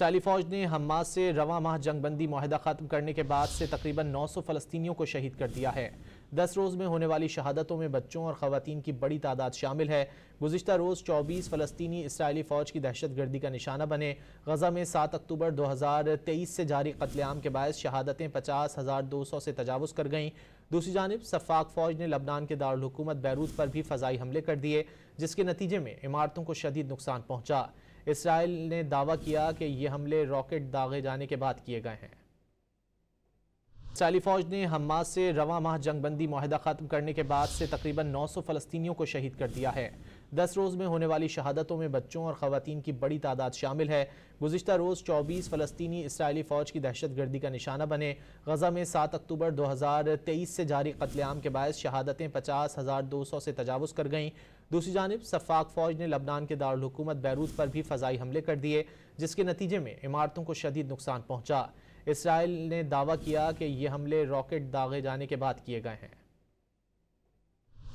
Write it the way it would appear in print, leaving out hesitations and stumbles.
اسرائیلی فوج نے حماس سے رواں ماہ جنگ بندی معاہدہ ختم کرنے کے بعد سے تقریباً 900 فلسطینیوں کو شہید کر دیا ہے۔ 10 روز میں ہونے والی شہادتوں میں بچوں اور خواتین کی بڑی تعداد شامل ہے۔ گزشتہ روز 24 فلسطینی اسرائیلی فوج کی دہشت گردی کا نشانہ بنے۔ غزہ میں 7 اکتوبر 2023 سے جاری قتل عام کے باعث شہادتیں 50,200 سے تجاوز کر گئیں۔ دوسری جانب صفاق فوج نے لبنان کے دارالحکومت بیروت پر بھی فضائی حملے کر دیے، جس کے نتیجے میں عمارتوں کو شدید نقصان پہنچا۔ اسرائیل نے دعویٰ کیا کہ یہ حملے راکٹ داغے جانے کے بعد کیے گئے ہیں۔ اسرائیلی فوج نے حماس سے رواں ماہ جنگ بندی معاہدہ ختم کرنے کے بعد سے تقریباً 900 فلسطینیوں کو شہید کر دیا ہے۔ 10 روز میں ہونے والی شہادتوں میں بچوں اور خواتین کی بڑی تعداد شامل ہے۔ گزشتہ روز 24 فلسطینی اسرائیلی فوج کی دہشت گردی کا نشانہ بنے۔ غزہ میں 7 اکتوبر 2023 سے جاری قتل عام کے باعث شہادتیں 50,200 سے تجاوز کر گئیں۔ دوسری جانب صفاق فوج نے لبنان کے دارالحکومت بیروت پر بھی فضائی حملے کر دیے، جس کے نتیجے میں عمارتوں کو شدید نقصان پہنچا۔ اسرائیل نے دعویٰ کیا کہ یہ حملے راکٹ داغے جانے کے بعد کیے گئے ہیں۔